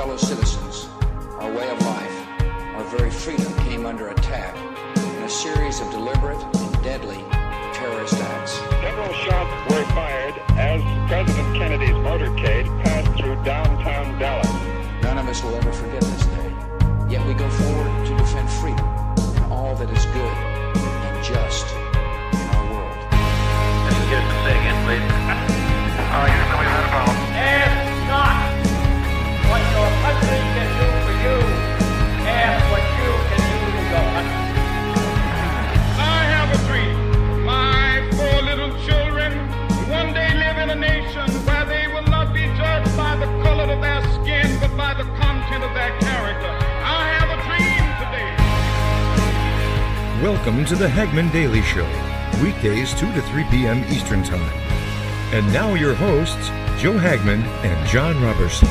fellow citizens, our way of life, our very freedom came under attack in a series of deliberate and deadly terrorist acts. Several shots were fired as President Kennedy's motorcade passed through downtown Dallas. None of us will ever forget this day. Yet we go forward to defend freedom and all that is good and just in our world. Mr. Gibson, say again, please. Yes, we had a problem. Ask not what your country can do for you. Ask what you can do for your country. I have a dream. My 4 little children will one day live in a nation where they will not be judged by the color of their skin, but by the content of their character. I have a dream today. Welcome to the Hagmann Daily Show, weekdays 2 to 3 p.m. Eastern Time. And now your hosts, Joe Hagmann and Jon Robberson.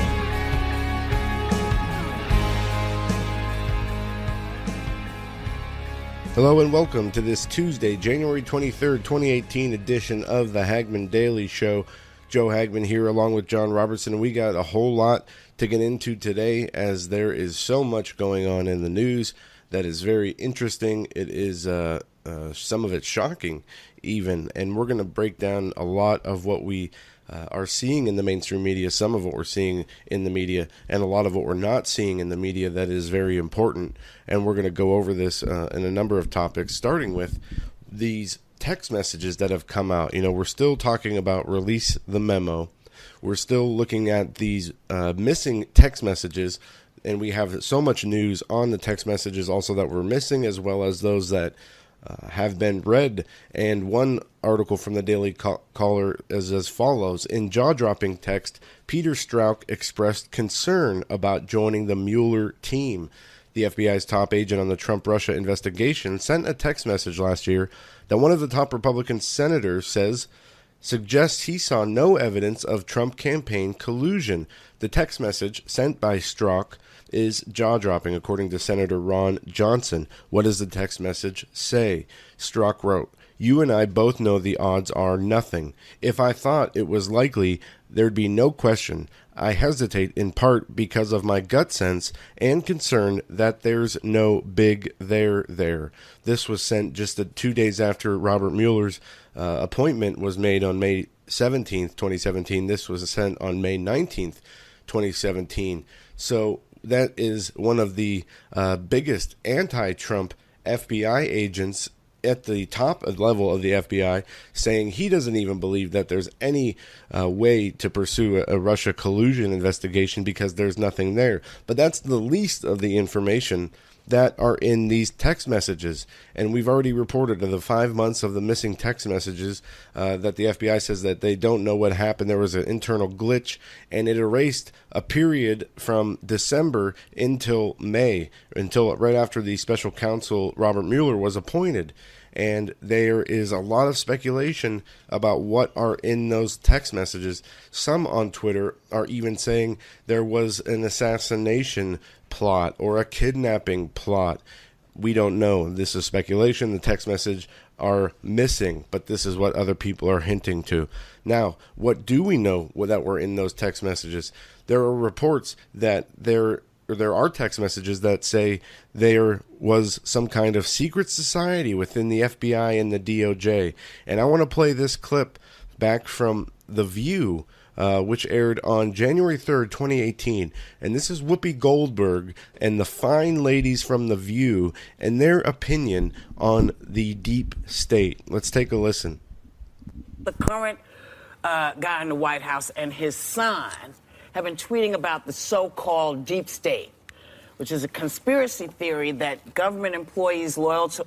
Hello and welcome to this Tuesday, January 23rd, 2018 edition of the Hagmann Daily Show. Joe Hagmann here along with Jon Robberson, and we got a whole lot to get into today as there is so much going on in the news that is very interesting. It is some of it shocking even, and we're going to break down a lot of what we are seeing in the mainstream media, some of what we're seeing in the media, and a lot of what we're not seeing in the media that is very important. And we're going to go over this in a number of topics, starting with these text messages that have come out. You know, we're still talking about release the memo. We're still looking at these missing text messages, and we have so much news on the text messages also that we're missing, as well as those that have been read. And one article from the Daily Caller is as follows. In jaw-dropping text, Peter Strzok expressed concern about joining the Mueller team. The FBI's top agent on the Trump-Russia investigation sent a text message last year that one of the top Republican senators suggests he saw no evidence of Trump campaign collusion. The text message sent by Strzok is jaw-dropping, according to Senator Ron Johnson. What does the text message say? Strzok wrote, "You and I both know the odds are nothing. If I thought it was likely, there'd be no question. I hesitate in part because of my gut sense and concern that there's no big there there." This was sent just 2 days after Robert Mueller's appointment was made on May 17th, 2017. This was sent on May 19th, 2017. So that is one of the biggest anti-Trump FBI agents at the top level of the FBI, saying he doesn't even believe that there's any way to pursue a Russia collusion investigation because there's nothing there. But that's the least of the information that are in these text messages. And we've already reported of the 5 months of the missing text messages that the FBI says that they don't know what happened. There was an internal glitch, and it erased a period from December until May, until right after the special counsel Robert Mueller was appointed. And there is a lot of speculation about what are in those text messages. Some on Twitter are even saying there was an assassination plot or a kidnapping plot. We don't know. This is speculation. The text message are missing, but this is what other people are hinting to. Now, what do we know that were in those text messages? There are reports that there are text messages that say there was some kind of secret society within the FBI and the DOJ. And I want to play this clip back from The View, which aired on January 3rd, 2018. And this is Whoopi Goldberg and the fine ladies from The View and their opinion on the deep state. Let's take a listen. The current guy in the White House and his son have been tweeting about the so-called deep state, which is a conspiracy theory that government employees loyal to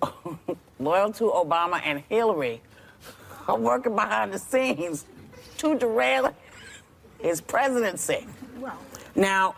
Obama and Hillary are working behind the scenes to derail his presidency. Well, now,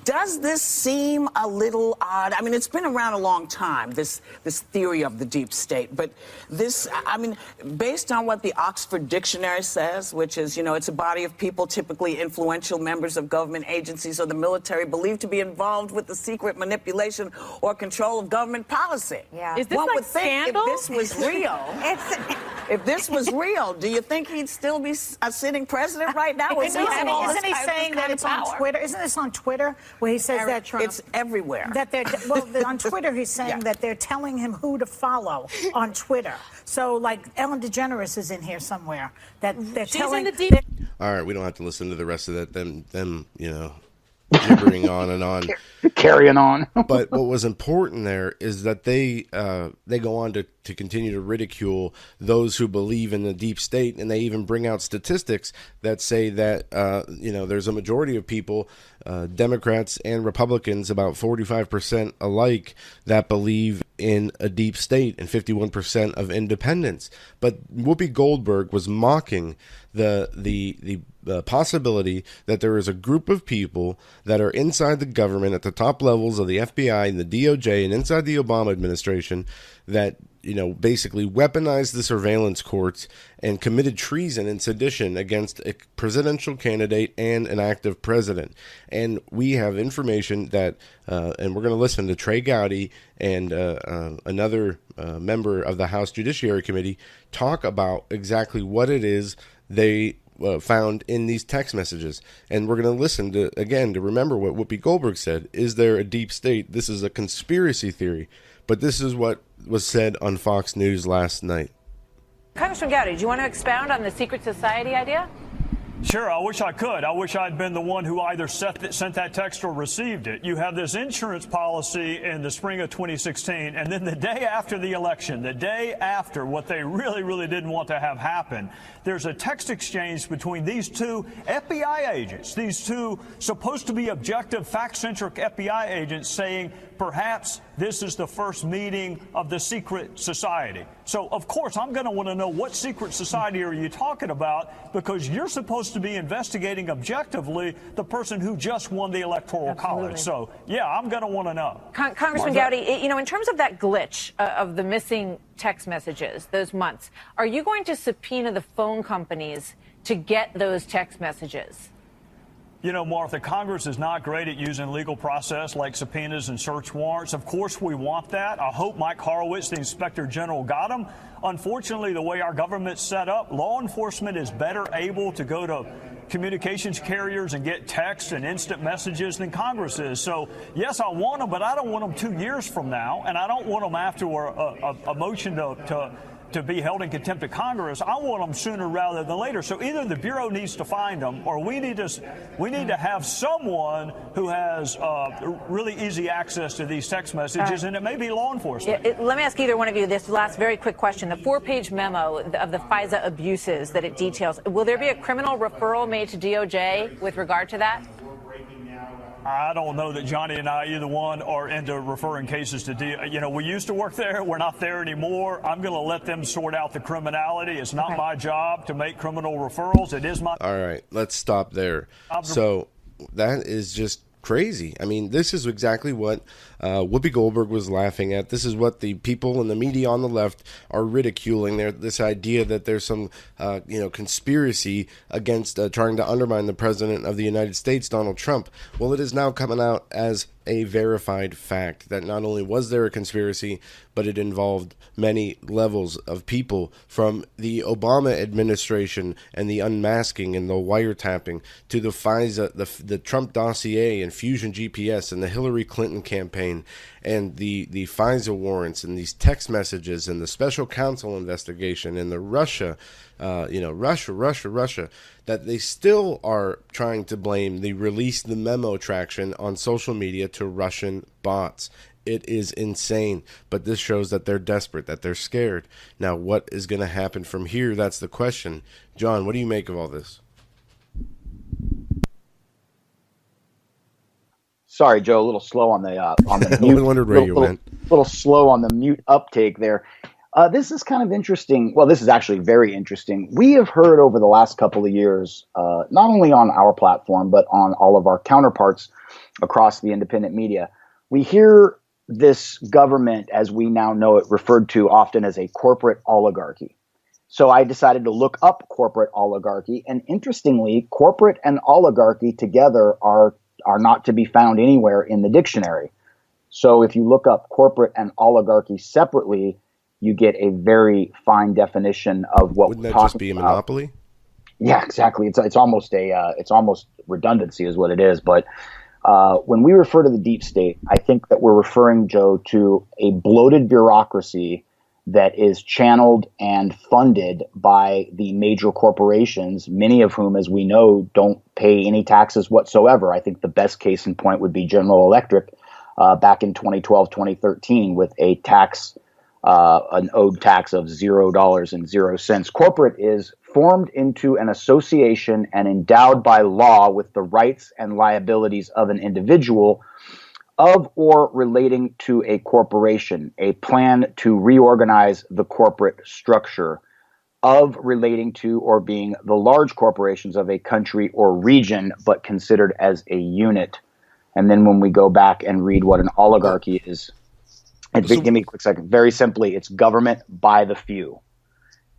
does this seem a little odd? I mean, it's been around a long time, this theory of the deep state. But this, I mean, based on what the Oxford Dictionary says, which is, you know, it's a body of people, typically influential members of government agencies or the military, believed to be involved with the secret manipulation or control of government policy. Yeah. Is this One like would think Scandal? if this was real, if this was real, do you think he'd still be a sitting president right now? Isn't he saying saying that it's on Twitter. Isn't this on Twitter where he says that Trump? It's everywhere. That they're on Twitter. He's saying that they're telling him who to follow on Twitter. So like Ellen DeGeneres is in here somewhere. That they're telling. All right, we don't have to listen to the rest of that. Them, gibbering on and on, carrying on. But what was important there is that they go on to continue to ridicule those who believe in the deep state, and they even bring out statistics that say that there's a majority of people, Democrats and Republicans, about 45% alike, that believe in a deep state, and 51% of independents. But Whoopi Goldberg was mocking the possibility that there is a group of people that are inside the government at the top levels of the FBI and the DOJ and inside the Obama administration that basically weaponized the surveillance courts and committed treason and sedition against a presidential candidate and an active president. And we have information that, and we're going to listen to Trey Gowdy and another member of the House Judiciary Committee talk about exactly what it is they found in these text messages. And we're going to listen to remember what Whoopi Goldberg said. Is there a deep state? This is a conspiracy theory. But this is what was said on Fox News last night. Congressman Gowdy, do you want to expound on the secret society idea? Sure, I wish I could. I wish I'd been the one who either sent that text or received it. You have this insurance policy in the spring of 2016, and then the day after the election, the day after what they really, really didn't want to have happen, there's a text exchange between these two FBI agents, these two supposed to be objective, fact-centric FBI agents saying, perhaps this is the first meeting of the secret society. So, of course, I'm going to want to know what secret society are you talking about, because you're supposed to be investigating objectively the person who just won the Electoral College. So, yeah, I'm going to want to know. Congressman Gowdy, in terms of that glitch of the missing text messages, those months, are you going to subpoena the phone companies to get those text messages? Martha, Congress is not great at using legal process like subpoenas and search warrants. Of course, we want that. I hope Mike Horowitz, the Inspector General, got them. Unfortunately, the way our government's set up, law enforcement is better able to go to communications carriers and get text and instant messages than Congress is. So, yes, I want them, but I don't want them 2 years from now, and I don't want them after a motion to be held in contempt of Congress. I want them sooner rather than later. So either the Bureau needs to find them, or we need to have someone who has really easy access to these text messages, and it may be law enforcement. Let me ask either one of you this last very quick question. The 4-page memo of the FISA abuses that it details, will there be a criminal referral made to DOJ with regard to that? I don't know that Johnny and I, either one, are into referring cases to we used to work there. We're not there anymore. I'm going to let them sort out the criminality. It's not my job to make criminal referrals. It is my... All right, let's stop there. So that is just crazy. I mean, this is exactly what Whoopi Goldberg was laughing at. This is what the people in the media on the left are ridiculing. This idea that there's some, conspiracy against trying to undermine the president of the United States, Donald Trump. Well, it is now coming out as a verified fact that not only was there a conspiracy, but it involved many levels of people, from the Obama administration and the unmasking and the wiretapping to the FISA, the Trump dossier and Fusion GPS and the Hillary Clinton campaign and the FISA warrants and these text messages and the special counsel investigation and the Russia, that they still are trying to blame the release the memo traction on social media to Russian bots. It is insane, but this shows that they're desperate, that they're scared. Now, what is going to happen from here? That's the question. John, what do you make of all this? Sorry, Joe, a little slow on the mute. I wondered where you went. Little slow on the mute uptake there. This is kind of interesting. Well, this is actually very interesting. We have heard over the last couple of years, not only on our platform, but on all of our counterparts across the independent media, we hear this government, as we now know it, referred to often as a corporate oligarchy. So I decided to look up corporate oligarchy. And interestingly, corporate and oligarchy together are not to be found anywhere in the dictionary. So if you look up corporate and oligarchy separately, you get a very fine definition of what we're talking about. Wouldn't that just be a monopoly? Yeah, exactly. It's almost redundancy is what it is. But when we refer to the deep state, I think that we're referring, Joe, to a bloated bureaucracy that is channeled and funded by the major corporations, many of whom, as we know, don't pay any taxes whatsoever. I think the best case in point would be General Electric back in 2012, 2013, with a tax, an owed tax of $0.00. Corporate is formed into an association and endowed by law with the rights and liabilities of an individual of or relating to a corporation, a plan to reorganize the corporate structure, of relating to or being the large corporations of a country or region, but considered as a unit. And then when we go back and read what an oligarchy is, and give me a quick second. Very simply, it's government by the few.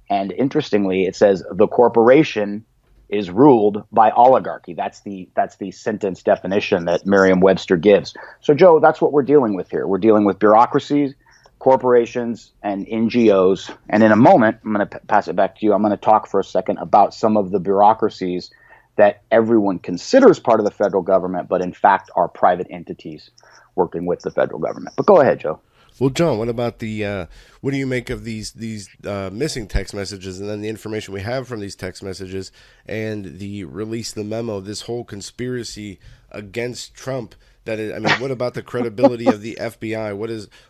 And interestingly, it says the corporation is ruled by oligarchy. That's the sentence definition that Merriam-Webster gives. So, Joe, that's what we're dealing with here. We're dealing with bureaucracies, corporations, and NGOs. And in a moment, I'm going to pass it back to you. I'm going to talk for a second about some of the bureaucracies that everyone considers part of the federal government, but in fact are private entities working with the federal government. But go ahead, Joe. Well, John, what about the what do you make of these missing text messages and then the information we have from these text messages and the release, the memo, this whole conspiracy against Trump? That is, I mean, what about the credibility of the FBI?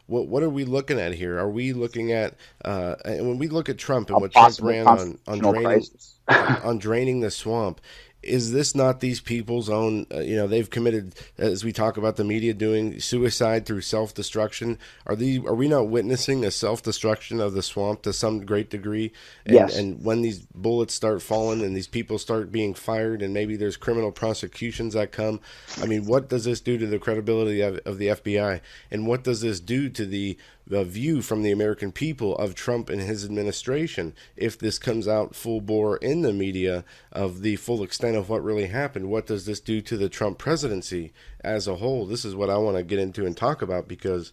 What are we looking at here? Are we looking at and when we look at Trump and what Trump ran on draining the swamp? Is this not these people's own, they've committed, as we talk about the media doing suicide through self-destruction. Are we not witnessing a self-destruction of the swamp to some great degree? And, yes. And when these bullets start falling and these people start being fired and maybe there's criminal prosecutions that come, I mean, what does this do to the credibility of the FBI? And what does this do to the view from the American people of Trump and his administration if this comes out full bore in the media of the full extent of what really happened? What does this do to the Trump presidency as a whole? This is what I want to get into and talk about because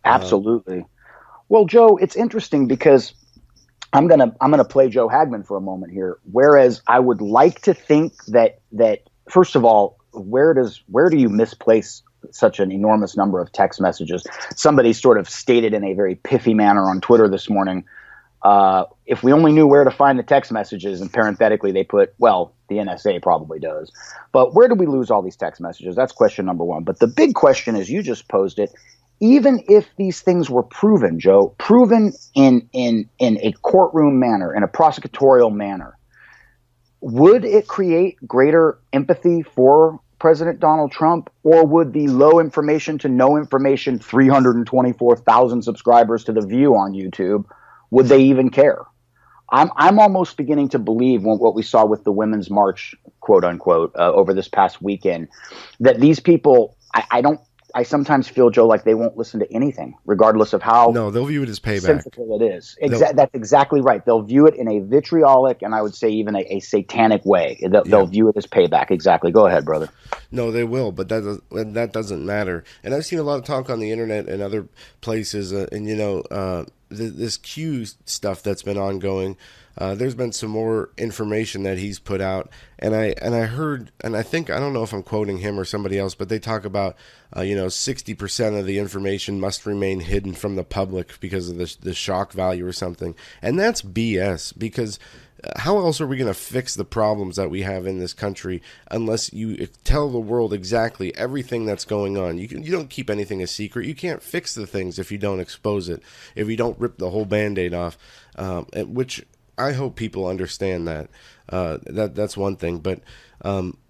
absolutely. Well, Joe, it's interesting because I'm gonna play Joe Hagmann for a moment here. Whereas I would like to think that first of all, where do you misplace such an enormous number of text messages? Somebody sort of stated in a very pithy manner on Twitter this morning, if we only knew where to find the text messages, and parenthetically they put, well, the NSA probably does. But where do we lose all these text messages? That's question number one. But the big question, as you just posed it, even if these things were proven, Joe, proven in a courtroom manner, in a prosecutorial manner, would it create greater empathy for President Donald Trump, or would the low information to no information 324,000 subscribers to The View on YouTube, would they even care? I'm almost beginning to believe what we saw with the Women's March, quote unquote, over this past weekend, that these people, I sometimes feel, Joe, like they won't listen to anything, regardless of how they'll view it as payback. Sensitive it is. That's exactly right. They'll view it in a vitriolic and I would say even a satanic way. They'll view it as payback. Exactly. Go ahead, brother. No, they will, but that doesn't matter. And I've seen a lot of talk on the internet and other places, this Q stuff that's been ongoing. There's been some more information that he's put out, and I heard, and I think, I don't know if I'm quoting him or somebody else, but they talk about 60% of the information must remain hidden from the public because of the shock value or something, and that's BS. Because how else are we going to fix the problems that we have in this country unless you tell the world exactly everything that's going on? You don't keep anything a secret. You can't fix the things if you don't expose it, if you don't rip the whole Band-Aid off, which I hope people understand that. That's one thing, but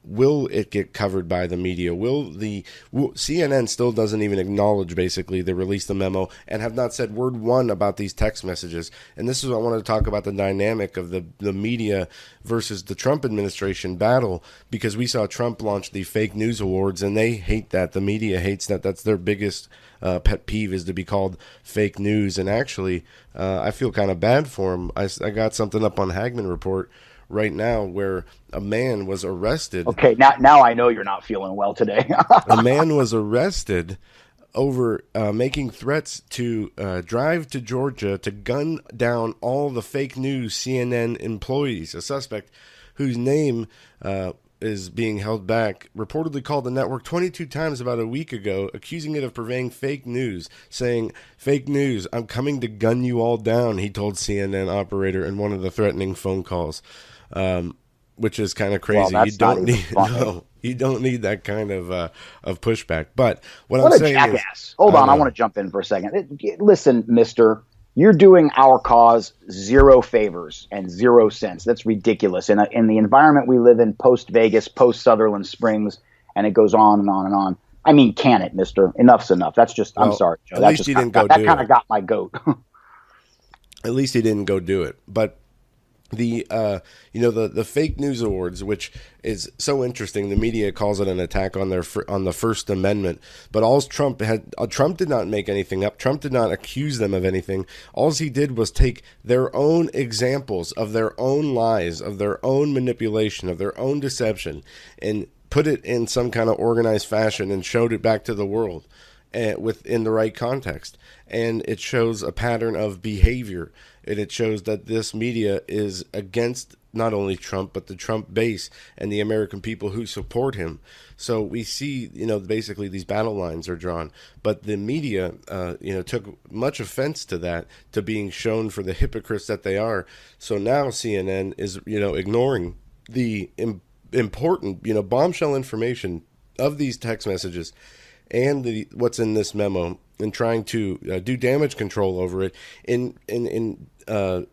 will it get covered by the media? CNN still doesn't even acknowledge, basically, they released the memo and have not said word one about these text messages. And this is what I wanted to talk about, the dynamic of the media versus the Trump administration battle, because we saw Trump launch the fake news awards, and they hate that. The media hates that. That's their biggest pet peeve, is to be called fake news. And actually, I feel kind of bad for him. I got something up on Hagmann Report right now where a man was arrested. Okay, now I know you're not feeling well today. A man was arrested over making threats to drive to Georgia to gun down all the fake news CNN employees. A suspect whose name is being held back, reportedly called the network 22 times about a week ago, accusing it of purveying fake news, saying, "Fake news, I'm coming to gun you all down," he told CNN operator in one of the threatening phone calls, which is kind of crazy. Well, you don't need that kind of pushback. But what I'm a saying jackass. is, Hold on, I want to jump in for a second. Listen, mister, you're doing our cause zero favors and 0 cents. That's ridiculous. In the environment we live in, post-Vegas, post-Sutherland Springs, and it goes on and on and on. I memean, can it, mister? Enough's enough. That's just, I'm sorry, Joe. At least he didn't go do it. That kind of got my goat. At least he didn't go do it. But the the fake news awards, which is so interesting, the media calls it an attack on the First Amendment. But Trump did not make anything up. Trump did not accuse them of anything. All he did was take their own examples of their own lies, of their own manipulation, of their own deception, and put it in some kind of organized fashion and showed it back to the world within the right context. And it shows a pattern of behavior. And it shows that this media is against not only Trump, but the Trump base and the American people who support him. So we see, basically these battle lines are drawn. But the media, took much offense to that, to being shown for the hypocrites that they are. So now CNN is, ignoring the important, bombshell information of these text messages and what's in this memo, and trying to do damage control over it.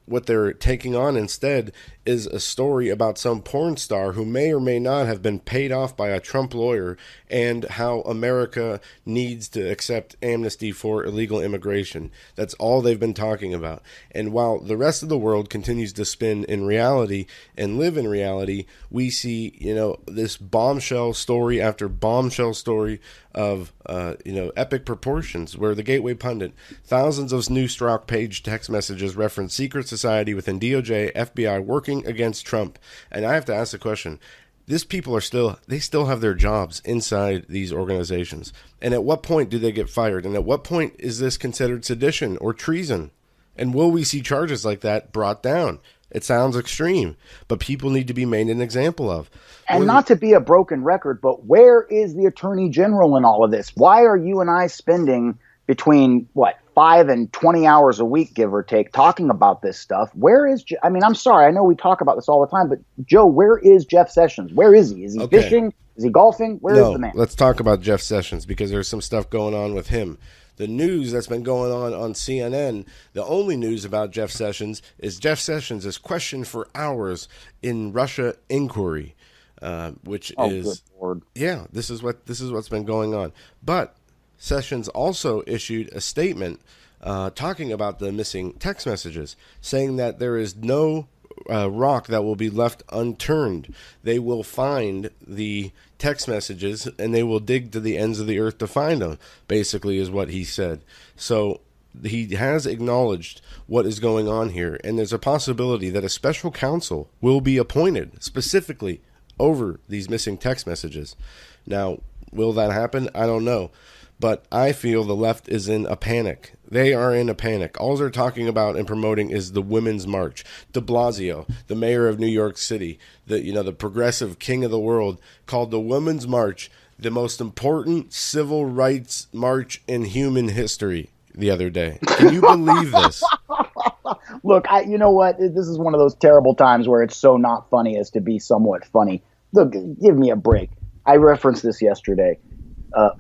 What they're taking on instead is a story about some porn star who may or may not have been paid off by a Trump lawyer, and how America needs to accept amnesty for illegal immigration. That's all they've been talking about. And while the rest of the world continues to spin in reality and live in reality, we see, this bombshell story after bombshell story of, epic proportions, where the Gateway Pundit, thousands of Newstalk page text messages reference secret society within DOJ, FBI working against Trump. And I have to ask the question, these people still have their jobs inside these organizations. And at what point do they get fired? And at what point is this considered sedition or treason? And will we see charges like that brought down? It sounds extreme, but people need to be made an example of. And not to be a broken record, but where is the Attorney General in all of this? Why are you and I spending between 5 and 20 hours a week, give or take, talking about this stuff? Where is, I'm sorry, I know we talk about this all the time, but Joe, where is Jeff Sessions? Where is he? Is he fishing? Is he golfing? Where is the man? Let's talk about Jeff Sessions, because there's some stuff going on with him. The news that's been going on CNN, the only news about Jeff Sessions is Jeff Sessions is questioned for hours in Russia inquiry, which is, this is what's been going on. But Sessions also issued a statement talking about the missing text messages, saying that there is no rock that will be left unturned. They will find the text messages and they will dig to the ends of the earth to find them, basically, is what he said. So he has acknowledged what is going on here, and there's a possibility that a special counsel will be appointed specifically over these missing text messages. Now, will that happen? I don't know. But I feel the left is in a panic. They are in a panic. All they're talking about and promoting is the Women's March. De Blasio, the mayor of New York City, the progressive king of the world, called the Women's March the most important civil rights march in human history the other day. Can you believe this? Look, you know what? This is one of those terrible times where it's so not funny as to be somewhat funny. Look, give me a break. I referenced this yesterday.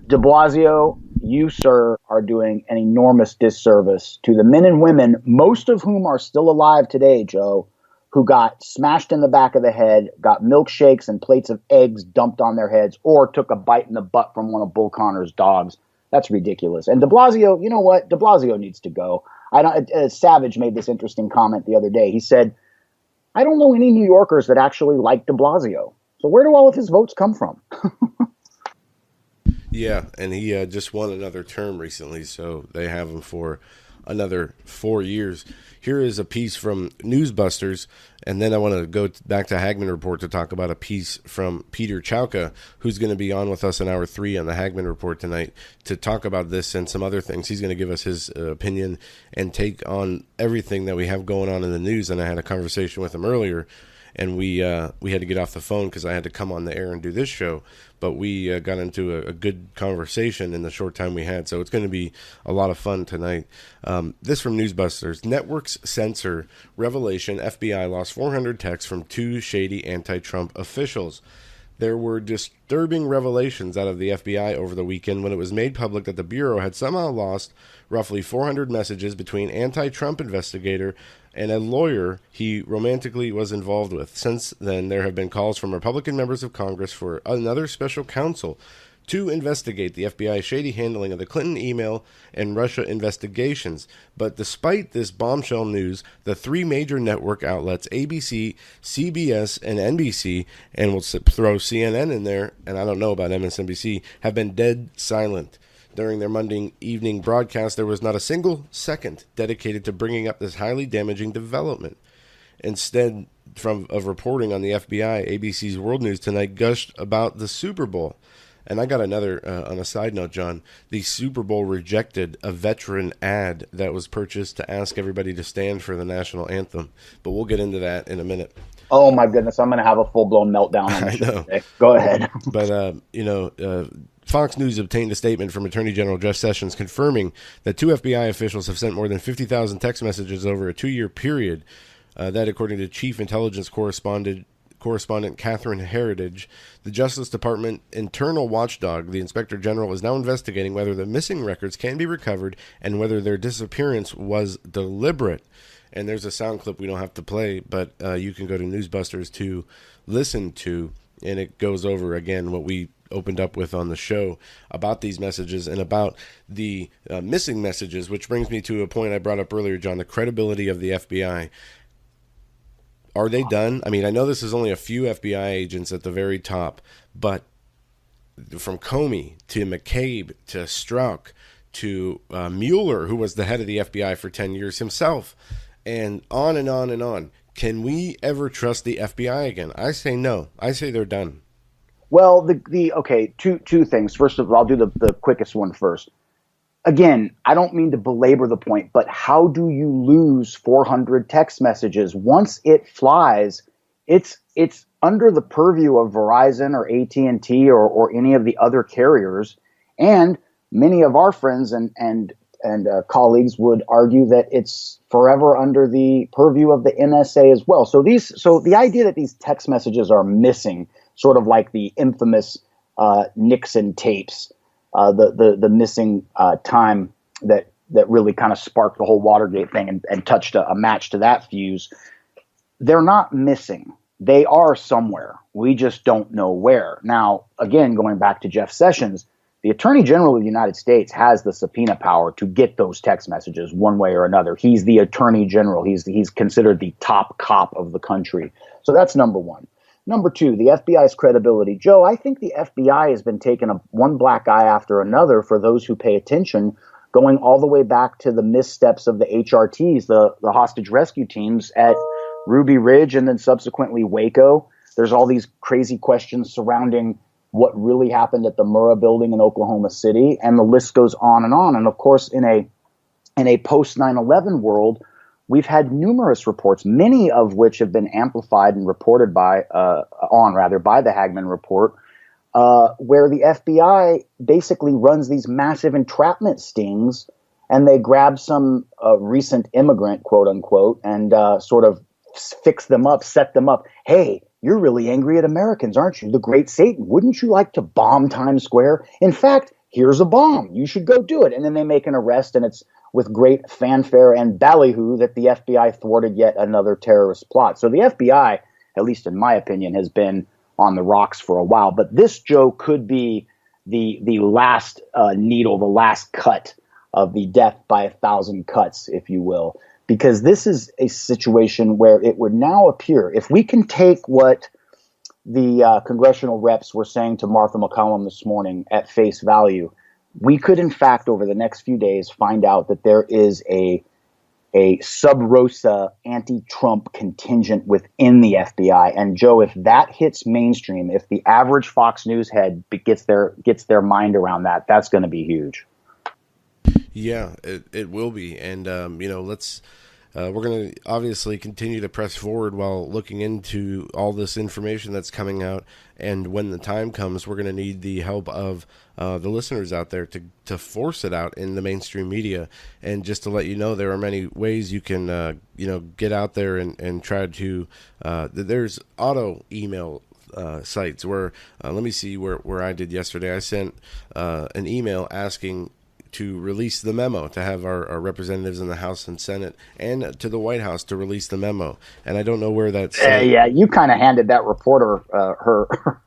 De Blasio, you, sir, are doing an enormous disservice to the men and women, most of whom are still alive today, Joe, who got smashed in the back of the head, got milkshakes and plates of eggs dumped on their heads, or took a bite in the butt from one of Bull Connor's dogs. That's ridiculous. And de Blasio, you know what? De Blasio needs to go. Savage made this interesting comment the other day. He said, I don't know any New Yorkers that actually like de Blasio. So where do all of his votes come from? Yeah, and he just won another term recently, so they have him for another 4 years. Here is a piece from Newsbusters, and then I want to go back to Hagmann Report to talk about a piece from Peter Chauka, who's going to be on with us in hour 3 on the Hagmann Report tonight to talk about this and some other things. He's going to give us his opinion and take on everything that we have going on in the news, and I had a conversation with him earlier. and we had to get off the phone because I had to come on the air and do this show. But we got into a good conversation in the short time we had, so it's going to be a lot of fun tonight. This from Newsbusters. Networks censor revelation FBI lost 400 texts from 2 shady anti-Trump officials. There were disturbing revelations out of the FBI over the weekend when it was made public that the Bureau had somehow lost roughly 400 messages between anti-Trump investigator and a lawyer he romantically was involved with. Since then, there have been calls from Republican members of Congress for another special counsel to investigate the FBI's shady handling of the Clinton email and Russia investigations. But despite this bombshell news, the 3 major network outlets, ABC, CBS, and NBC, and we'll throw CNN in there, and I don't know about MSNBC, have been dead silent. During their Monday evening broadcast, there was not a single second dedicated to bringing up this highly damaging development. Instead of reporting on the FBI, ABC's World News Tonight gushed about the Super Bowl. And I got another, on a side note, John, the Super Bowl rejected a veteran ad that was purchased to ask everybody to stand for the national anthem. But we'll get into that in a minute. Oh, my goodness. I'm going to have a full-blown meltdown on this show today. Go ahead. But, Fox News obtained a statement from Attorney General Jeff Sessions confirming that 2 FBI officials have sent more than 50,000 text messages over a 2-year period. That, according to Chief Intelligence Correspondent Catherine Heritage, the Justice Department internal watchdog, the Inspector General, is now investigating whether the missing records can be recovered and whether their disappearance was deliberate. And there's a sound clip we don't have to play, but you can go to Newsbusters to listen to, and it goes over again what we opened up with on the show about these messages and about the missing messages, which brings me to a point I brought up earlier, John, the credibility of the FBI. Are they done? I mean, I know this is only a few FBI agents at the very top, but from Comey to McCabe to Strzok to Mueller, who was the head of the FBI for 10 years himself, and on and on and on. Can we ever trust the FBI again? I say no. I say they're done. Well, two things. First of all, I'll do the quickest one first. Again, I don't mean to belabor the point, but how do you lose 400 text messages? Once it flies, it's under the purview of Verizon or AT&T or any of the other carriers. And many of our friends and colleagues would argue that it's forever under the purview of the NSA as well. So the idea that these text messages are missing, sort of like the infamous Nixon tapes, the missing time that really kind of sparked the whole Watergate thing and touched a match to that fuse. They're not missing. They are somewhere. We just don't know where. Now, again, going back to Jeff Sessions, the Attorney General of the United States has the subpoena power to get those text messages one way or another. He's the Attorney General. He's considered the top cop of the country. So that's number one. Number two, the FBI's credibility. Joe, I think the FBI has been taking one black eye after another for those who pay attention, going all the way back to the missteps of the HRTs, the hostage rescue teams at Ruby Ridge and then subsequently Waco. There's all these crazy questions surrounding what really happened at the Murrah building in Oklahoma City, and the list goes on. And of course, in a post 9/11 world, we've had numerous reports, many of which have been amplified and reported by the Hagmann Report, where the FBI basically runs these massive entrapment stings, and they grab some recent immigrant, quote unquote, and sort of fix them up, set them up. Hey, you're really angry at Americans, aren't you? The great Satan. Wouldn't you like to bomb Times Square? In fact, here's a bomb. You should go do it. And then they make an arrest, and it's with great fanfare and ballyhoo that the FBI thwarted yet another terrorist plot. So the FBI, at least in my opinion, has been on the rocks for a while. But this, Joe, could be the last needle, the last cut of the death by 1,000 cuts, if you will. Because this is a situation where it would now appear, if we can take what the congressional reps were saying to Martha McCallum this morning at face value, we could, in fact, over the next few days, find out that there is a sub rosa anti-Trump contingent within the FBI. And Joe, if that hits mainstream, if the average Fox News head gets their mind around that, that's going to be huge. Yeah, it will be. And, we're going to obviously continue to press forward while looking into all this information that's coming out. And when the time comes, we're going to need the help of the listeners out there to force it out in the mainstream media. And just to let you know, there are many ways you can, get out there and try to, there's auto email sites where, let me see where I did yesterday. I sent an email asking to release the memo, to have our representatives in the House and Senate and to the White House to release the memo. And I don't know where that's... yeah, you kind of handed that reporter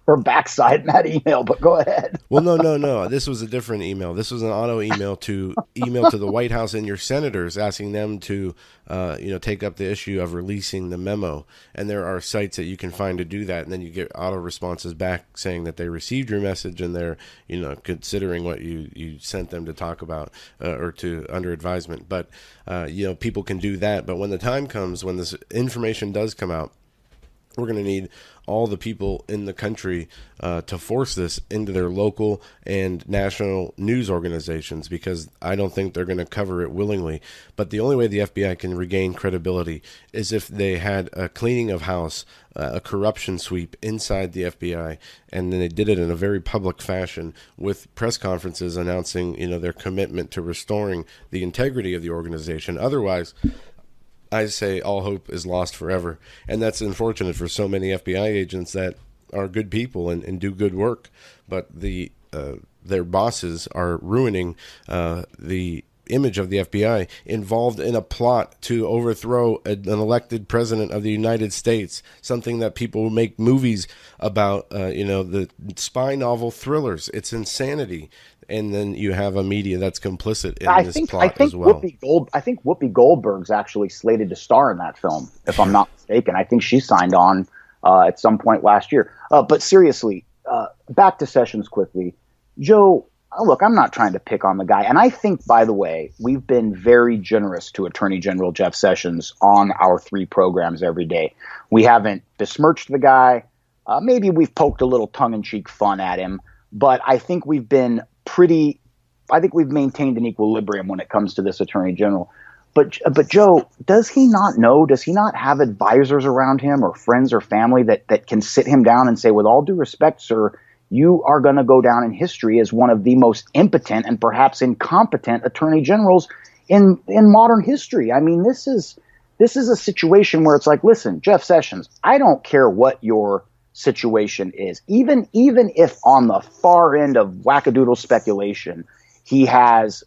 her backside in that email, but go ahead. Well, no. This was a different email. This was an auto email to the White House and your senators, asking them to take up the issue of releasing the memo. And there are sites that you can find to do that, and then you get auto responses back saying that they received your message and they're considering what you sent them to talk about or to under advisement. But people can do that. But when the time comes, when this information does come out, we're going to need all the people in the country to force this into their local and national news organizations, because I don't think they're going to cover it willingly. But the only way the FBI can regain credibility is if they had a cleaning of house, a corruption sweep inside the FBI, and then they did it in a very public fashion with press conferences announcing, their commitment to restoring the integrity of the organization. Otherwise, I say all hope is lost forever. And that's unfortunate for so many FBI agents that are good people and do good work. But their bosses are ruining the image of the FBI, involved in a plot to overthrow an elected president of the United States, something that people make movies about, the spy novel thrillers. It's insanity. And then you have a media that's complicit in this plot as well. I think Whoopi Goldberg's actually slated to star in that film, if I'm not mistaken. I think she signed on at some point last year. But seriously, back to Sessions quickly. Joe, look, I'm not trying to pick on the guy. And I think, by the way, we've been very generous to Attorney General Jeff Sessions on our 3 programs every day. We haven't besmirched the guy. Maybe we've poked a little tongue-in-cheek fun at him. But I think we've been we've maintained an equilibrium when it comes to this Attorney General. But Joe, does he not know? Does he not have advisors around him or friends or family that can sit him down and say, with all due respect, sir, you are going to go down in history as one of the most impotent and perhaps incompetent attorney generals in modern history? I mean, this is a situation where it's like, listen, Jeff Sessions, I don't care what your situation is. Even if on the far end of wackadoodle speculation,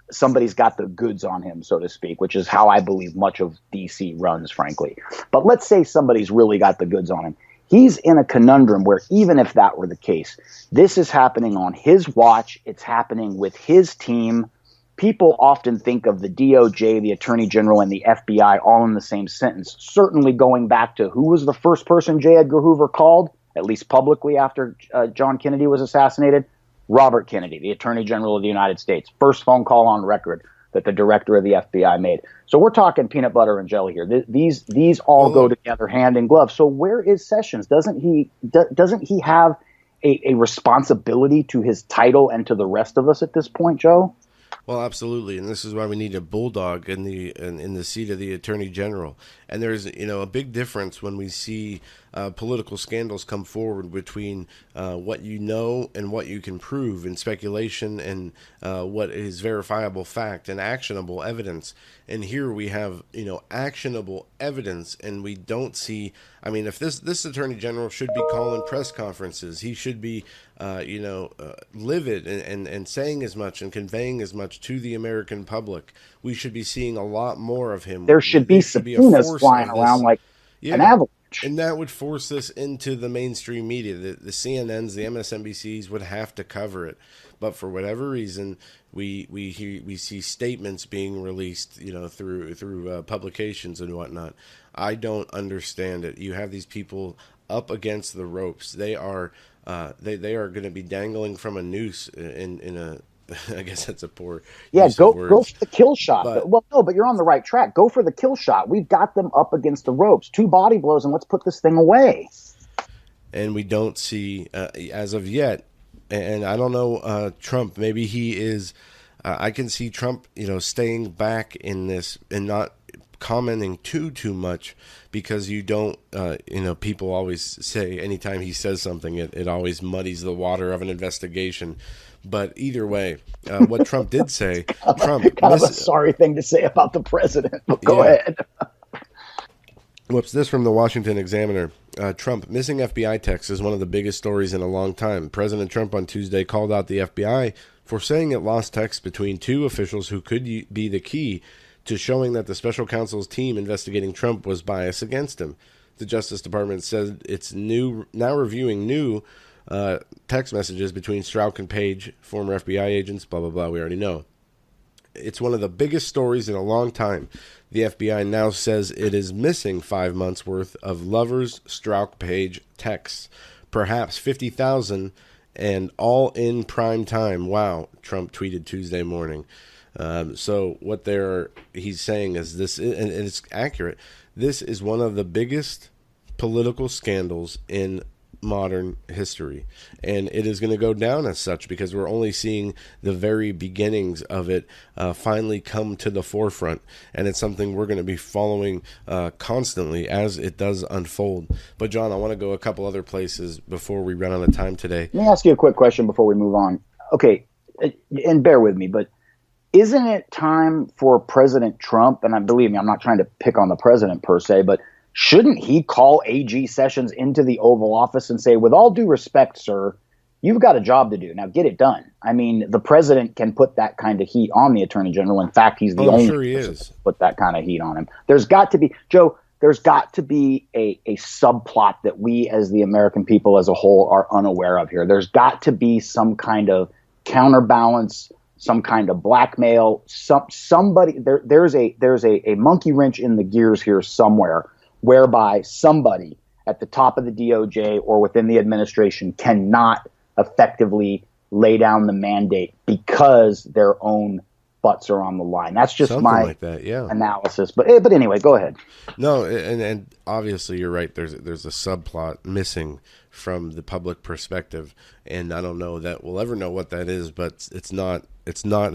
somebody's got the goods on him, so to speak, which is how I believe much of DC runs, frankly. But let's say somebody's really got the goods on him. He's in a conundrum where even if that were the case, this is happening on his watch. It's happening with his team. People often think of the DOJ, the Attorney General, and the FBI all in the same sentence, certainly going back to who was the first person J. Edgar Hoover called, at least publicly after John Kennedy was assassinated? Robert Kennedy, the Attorney General of the United States. First phone call on record that the director of the FBI made. So we're talking peanut butter and jelly here. These all go together hand in glove. So where is Sessions? Doesn't he have a responsibility to his title and to the rest of us at this point, Joe? Well, absolutely, and this is why we need a bulldog in the seat of the Attorney General. And there's a big difference when we see political scandals come forward between what you know and what you can prove in speculation and what is verifiable fact and actionable evidence. And here we have actionable evidence, and we don't see. I mean, if this Attorney General should be calling press conferences, he should be livid and saying as much and conveying as much to the American public. We should be seeing a lot more of him. There should be subpoenas flying around like an avalanche. And that would force this into the mainstream media. The CNNs, the MSNBCs would have to cover it. But for whatever reason, we see statements being released, through publications and whatnot. I don't understand it. You have these people up against the ropes. They are going to be dangling from a noose in a. I guess that's a poor. Go for the kill shot. But you're on the right track. Go for the kill shot. We've got them up against the ropes. 2 body blows, and let's put this thing away. And we don't see as of yet. And I don't know, Trump. Maybe he is. I can see Trump, staying back in this and not commenting too much, because you don't, people always say anytime he says something, it always muddies the water of an investigation. But either way, what Trump did say, Trump kind of a sorry thing to say about the president. But go ahead. Whoops, this from the Washington Examiner. Trump, missing FBI texts is one of the biggest stories in a long time. President Trump on Tuesday called out the FBI for saying it lost texts between two officials who could be the key to showing that the special counsel's team investigating Trump was biased against him. The Justice Department said it's now reviewing new text messages between Strzok and Page, former FBI agents, blah, blah, blah. We already know. It's one of the biggest stories in a long time. The FBI now says it is missing 5 months' worth of lovers' Strzok Page texts, perhaps 50,000, and all in prime time. Wow, Trump tweeted Tuesday morning. So what he's saying is this, and it's accurate, this is one of the biggest political scandals in modern history, and it is going to go down as such because we're only seeing the very beginnings of it finally come to the forefront, and it's something we're going to be following constantly as it does unfold. But John, I want to go a couple other places before we run out of time today. Let me ask you a quick question before we move on. Okay, and bear with me, but isn't it time for President Trump, and believe me, I'm not trying to pick on the president per se, but shouldn't he call AG Sessions into the Oval Office and say, with all due respect, sir, you've got a job to do. Now get it done. I mean, the president can put that kind of heat on the attorney general. In fact, he's the only person to put that kind of heat on him. There's got to be, Joe, there's got to be a subplot that we as the American people as a whole are unaware of here. There's got to be some kind of counterbalance, some kind of blackmail, somebody. There's a monkey wrench in the gears here somewhere, whereby somebody at the top of the DOJ or within the administration cannot effectively lay down the mandate because their own butts are on the line. That's just something my like that, yeah. analysis. But anyway, go ahead. No, and obviously you're right. There's a subplot missing from the public perspective, and I don't know that we'll ever know what that is, but it's not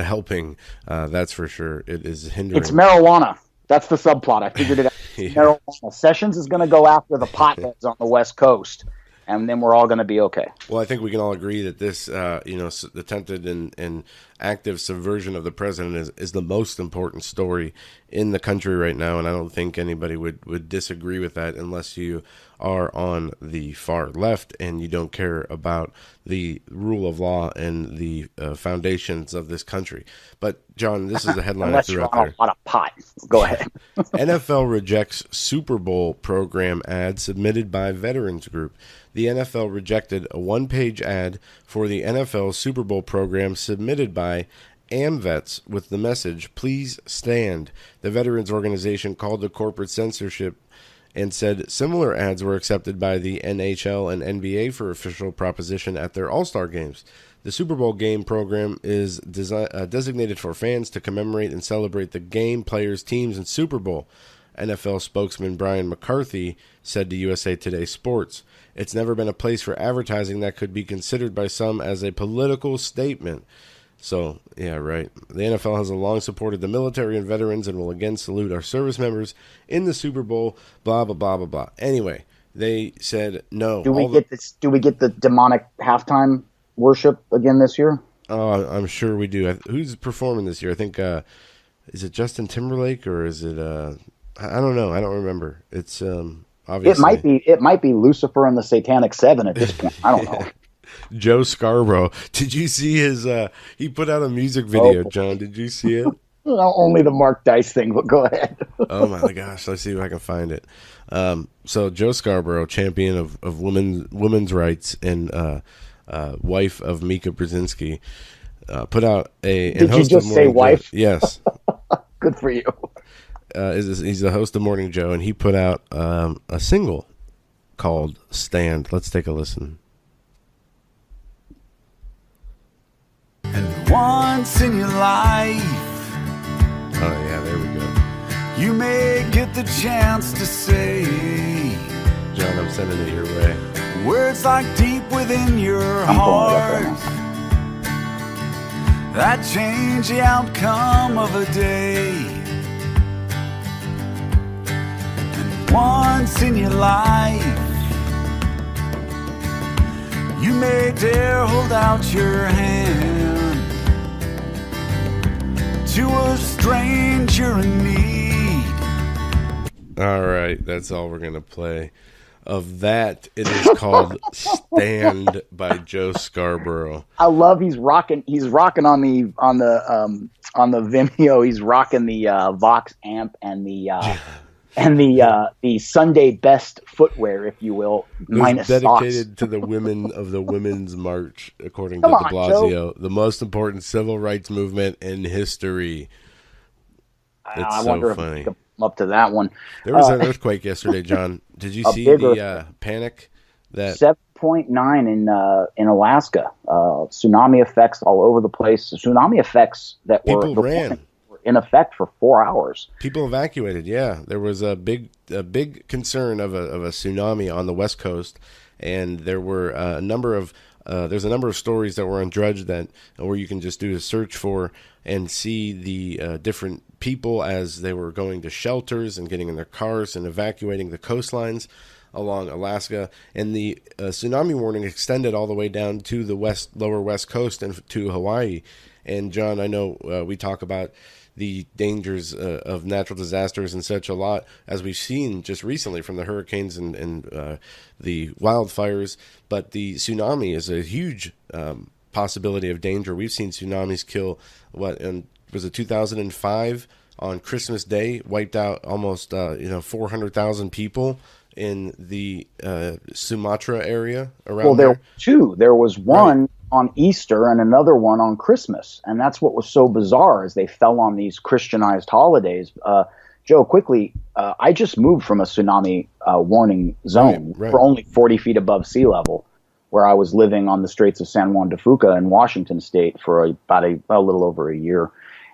helping. That's for sure. It is hindering. It's marijuana. That's the subplot. I figured it out. Yeah. Marijuana. Sessions is going to go after the potheads on the West Coast, and then we're all going to be okay. Well, I think we can all agree that this, attempted and active subversion of the president is the most important story in the country right now, and I don't think anybody would disagree with that unless you are on the far left and you don't care about the rule of law and the foundations of this country. But John, this is a headline I threw out there. Unless you're on a lot of pot. Go ahead. NFL rejects Super Bowl program ad submitted by Veterans Group. The NFL rejected a one-page ad for the NFL Super Bowl program submitted by AmVets with the message, "Please stand." The veterans organization called the corporate censorship and said similar ads were accepted by the NHL and NBA for official proposition at their All-Star games. The Super Bowl game program is designated for fans to commemorate and celebrate the game, players, teams, and Super Bowl. NFL spokesman Brian McCarthy said to USA Today Sports, "It's never been a place for advertising that could be considered by some as a political statement." So, yeah, right. The NFL has long supported the military and veterans and will again salute our service members in the Super Bowl, blah, blah, blah, blah, blah. Anyway, they said no. Do we get the demonic halftime worship again this year? Oh, I'm sure we do. Who's performing this year? I think, is it Justin Timberlake or is it, I don't know. I don't remember. It's obviously. It might be Lucifer and the Satanic Seven at this point. I don't know. Joe Scarborough. Did you see his, he put out a music video, John. Did you see it? No, only the Mark Dice thing, but go ahead. Oh my gosh. Let's see if I can find it. So Joe Scarborough, champion of women's rights and wife of Mika Brzezinski, put out a... Did you just say wife? Joe. Yes. Good for you. He's the host of Morning Joe, and he put out a single called Stand. Let's take a listen. And once in your life, oh yeah, there we go. You may get the chance to say, John, I'm sending it your way. Words like deep within your heart that change the outcome of a day. once in your life. You may dare hold out your hand to a stranger in need. All right, that's all we're going to play. Of that, it is called "Stand" by Joe Scarborough. I love he's rocking on the Vimeo. He's rocking the Vox amp and the Sunday best footwear, if you will, minus dedicated socks. to the women of the Women's March, according to de Blasio, Joe. The most important civil rights movement in history. It's I so wonder funny. if up to that one. There was an earthquake yesterday, John. Did you see the panic? That 7.9 in Alaska. Tsunami effects all over the place. Tsunami effects that were in effect for 4 hours. People evacuated. Yeah, there was a big concern of a tsunami on the West Coast, and there were a number of stories that were on Drudge that where you can just do a search for and see the different people as they were going to shelters and getting in their cars and evacuating the coastlines along Alaska. And the tsunami warning extended all the way down to the lower west coast and to Hawaii. And John, I know we talk about the dangers of natural disasters and such a lot, as we've seen just recently from the hurricanes and the wildfires. But the tsunami is a huge possibility of danger. We've seen tsunamis kill, was it 2005 on Christmas Day, wiped out almost 400,000 people in the Sumatra area around Well, there were two. There was one on Easter and another one on Christmas. And that's what was so bizarre, is they fell on these Christianized holidays. Joe, quickly, I just moved from a tsunami warning zone for only 40 feet above sea level, where I was living on the Straits of San Juan de Fuca in Washington State for about a little over a year.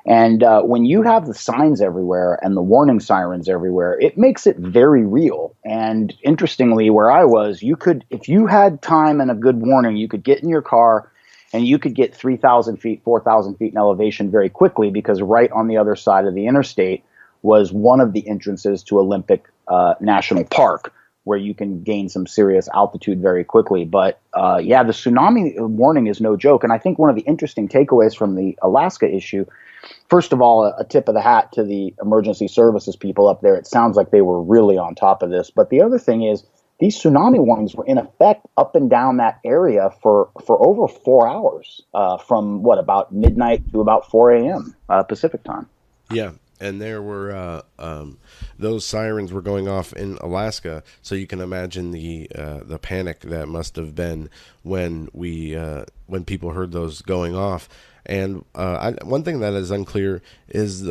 And when you have the signs everywhere and the warning sirens everywhere, it makes it very real. And interestingly, where I was, you could, if you had time and a good warning, you could get in your car and you could get 3,000 feet, 4,000 feet in elevation very quickly, because right on the other side of the interstate was one of the entrances to Olympic National Park, where you can gain some serious altitude very quickly. But the tsunami warning is no joke. And I think one of the interesting takeaways from the Alaska issue, first of all, a tip of the hat to the emergency services people up there. It sounds like they were really on top of this. But the other thing is, these tsunami warnings were in effect up and down that area for over 4 hours, from about midnight to about 4 a.m. Pacific time. Yeah. And there were those sirens were going off in Alaska, so you can imagine the panic that must have been when people heard those going off. And one thing that is unclear is,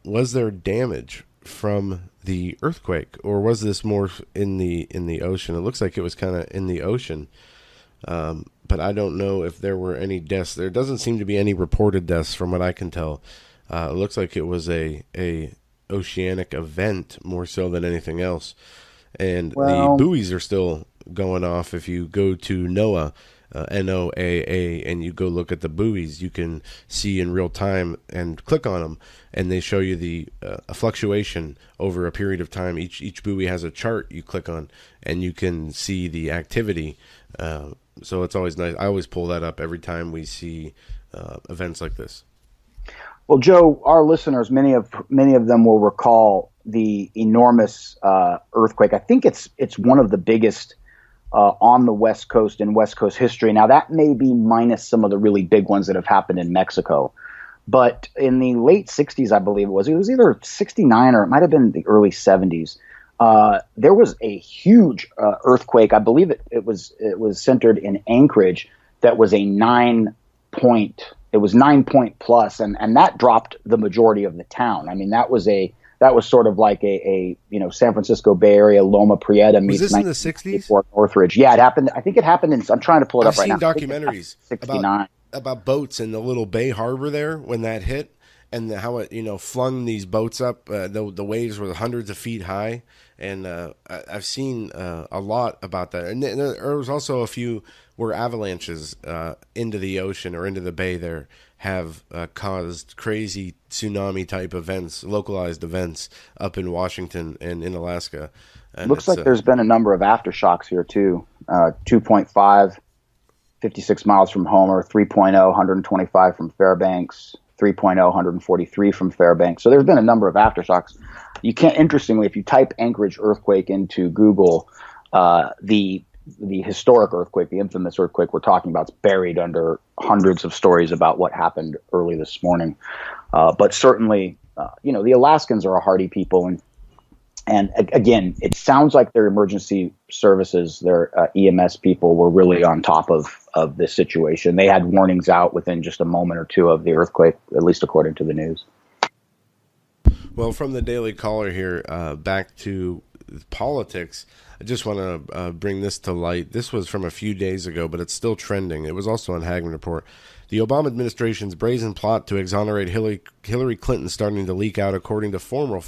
was there damage from the earthquake, or was this more in the ocean? It looks like it was kind of in the ocean, but I don't know if there were any deaths. There doesn't seem to be any reported deaths from what I can tell. It looks like it was a oceanic event more so than anything else. And the buoys are still going off. If you go to NOAA, NOAA, and you go look at the buoys, you can see in real time and click on them, and they show you the fluctuation over a period of time. Each buoy has a chart you click on, and you can see the activity. So it's always nice. I always pull that up every time we see events like this. Well, Joe, our listeners, many of them will recall the enormous earthquake. I think it's one of the biggest on the West Coast in West Coast history. Now, that may be minus some of the really big ones that have happened in Mexico. But in the late 60s, I believe it was either 69 or it might have been the early 70s. There was a huge earthquake. I believe it was centered in Anchorage. That was a 9 point plus, and that dropped the majority of the town. I mean, that was sort of like a San Francisco Bay Area, Loma Prieta meets. Was this in the 60s? Northridge. Yeah, it happened. I think it happened in. I'm trying to pull it up right now. I've seen documentaries 69 about boats in the little bay harbor there when that hit, and how it flung these boats up. The waves were hundreds of feet high, and I've seen a lot about that. And there was also a few where avalanches into the ocean or into the bay there have caused crazy tsunami type events, localized events up in Washington and in Alaska. And looks like there's been a number of aftershocks here too. 2.5, 56 miles from Homer, 3.0, 125 from Fairbanks, 3.0, 143 from Fairbanks. So there's been a number of aftershocks. You can't, interestingly, if you type Anchorage earthquake into Google, the historic earthquake, the infamous earthquake we're talking about, is buried under hundreds of stories about what happened early this morning. But certainly, the Alaskans are a hardy people, and again, it sounds like their emergency services, their EMS people, were really on top of this situation. They had warnings out within just a moment or two of the earthquake, at least according to the news. Well, from the Daily Caller here, back to politics, I just want to bring this to light. This was from a few days ago, but it's still trending. It was also on Hagmann Report. The Obama administration's brazen plot to exonerate Hillary Clinton starting to leak out, according to former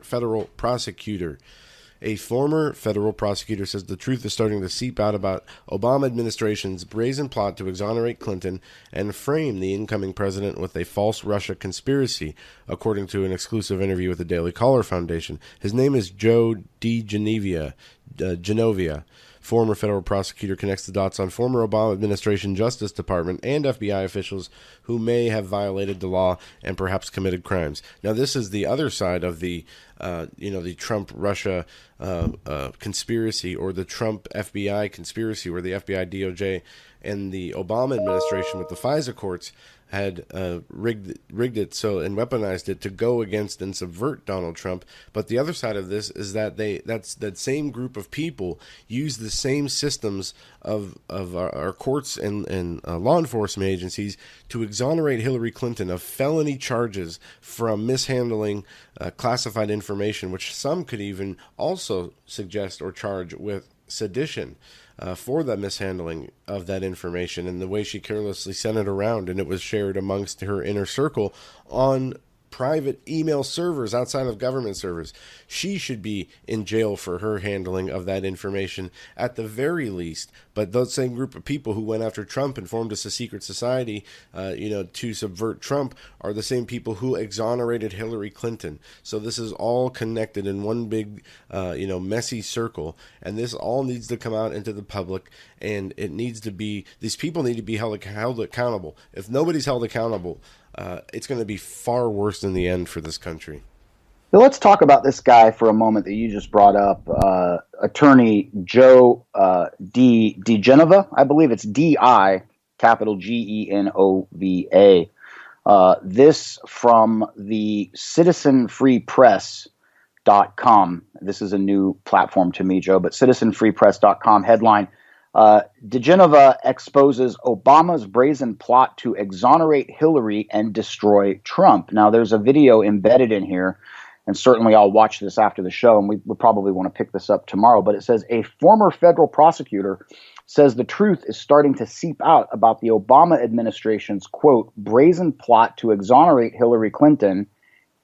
federal prosecutor. A former federal prosecutor says the truth is starting to seep out about Obama administration's brazen plot to exonerate Clinton and frame the incoming president with a false Russia conspiracy, according to an exclusive interview with the Daily Caller Foundation. His name is Joe Genovia. Former federal prosecutor connects the dots on former Obama administration Justice Department and FBI officials who may have violated the law and perhaps committed crimes. Now, this is the other side of the Trump-Russia conspiracy, or the Trump FBI conspiracy, where the FBI, DOJ, and the Obama administration with the FISA courts had rigged it so and weaponized it to go against and subvert Donald Trump. But the other side of this is that that same group of people use the same systems of our courts and law enforcement agencies to exonerate Hillary Clinton of felony charges from mishandling classified information, which some could even also suggest or charge with sedition. For the mishandling of that information and the way she carelessly sent it around, and it was shared amongst her inner circle on private email servers outside of government servers. She should be in jail for her handling of that information at the very least. But those same group of people who went after Trump and formed us a secret society, to subvert Trump, are the same people who exonerated Hillary Clinton. So this is all connected in one big, messy circle. And this all needs to come out into the public, and it needs to be, these people need to be held accountable. If nobody's held accountable, it's going to be far worse in the end for this country. So let's talk about this guy for a moment that you just brought up, attorney Joe DiGenova. I believe it's D-I, capital Genova. This from the citizenfreepress.com. This is a new platform to me, Joe, but citizenfreepress.com headline. DiGenova exposes Obama's brazen plot to exonerate Hillary and destroy Trump. Now, there's a video embedded in here, and certainly I'll watch this after the show, and we'll probably want to pick this up tomorrow. But it says a former federal prosecutor says the truth is starting to seep out about the Obama administration's, quote, brazen plot to exonerate Hillary Clinton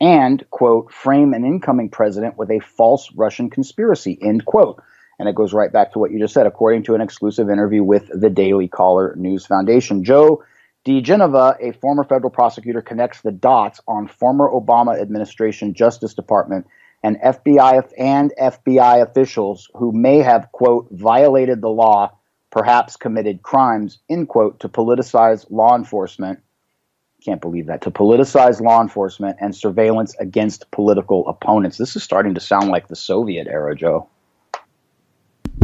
and, quote, frame an incoming president with a false Russian conspiracy, end quote. And it goes right back to what you just said, according to an exclusive interview with the Daily Caller News Foundation. Joe DiGenova, a former federal prosecutor, connects the dots on former Obama administration Justice Department and FBI officials who may have, quote, violated the law, perhaps committed crimes, end quote, to politicize law enforcement. Can't believe that. To politicize law enforcement and surveillance against political opponents. This is starting to sound like the Soviet era, Joe.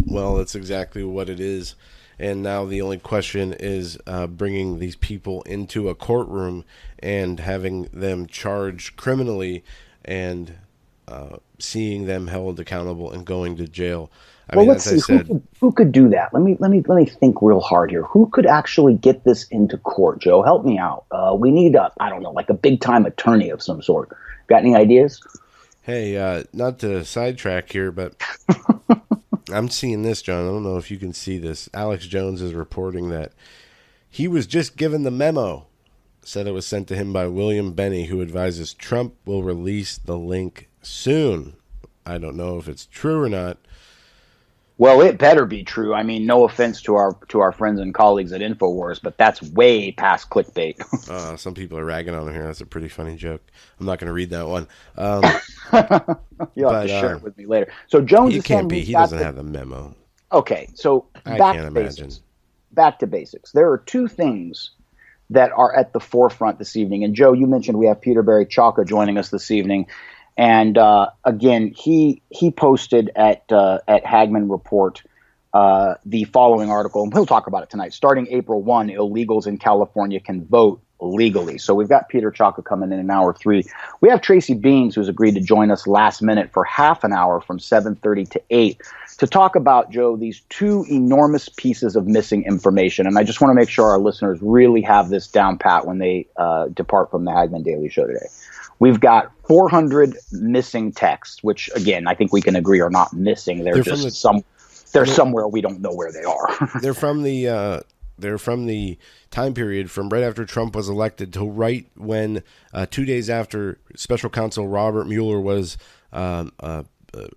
Well, that's exactly what it is. And now the only question is bringing these people into a courtroom and having them charged criminally and seeing them held accountable and going to jail. Let's see. Who could do that? Let me think real hard here. Who could actually get this into court, Joe? Help me out. We need like a big time attorney of some sort. Got any ideas? Hey, not to sidetrack here, but I'm seeing this, John. I don't know if you can see this. Alex Jones is reporting that he was just given the memo. Said it was sent to him by William Benny, who advises Trump will release the link soon. I don't know if it's true or not, Well, it better be true. I mean, no offense to our friends and colleagues at InfoWars, but that's way past clickbait. Some people are ragging on him here. That's a pretty funny joke. I'm not going to read that one. You'll have to share it with me later. So Jones you is can't saying be. He doesn't have the memo. Okay, so I back can't to imagine. basics. Back to basics. There are two things that are at the forefront this evening. And Joe, you mentioned we have Peter Barry Chaka joining us this evening. And again, he posted at Hagmann Report the following article, and we'll talk about it tonight. Starting April 1, illegals in California can vote legally. So we've got Peter Chaka coming in hour 3. We have Tracy Beans, who's agreed to join us last minute for half an hour from 7:30 to 8 to talk about, Joe, these two enormous pieces of missing information. And I just want to make sure our listeners really have this down pat when they depart from the Hagmann Daily Show today. We've got 400 missing texts, which, again, I think we can agree are not missing. They're just somewhere we don't know where they are. They're from the time period from right after Trump was elected to right when 2 days after Special Counsel Robert Mueller was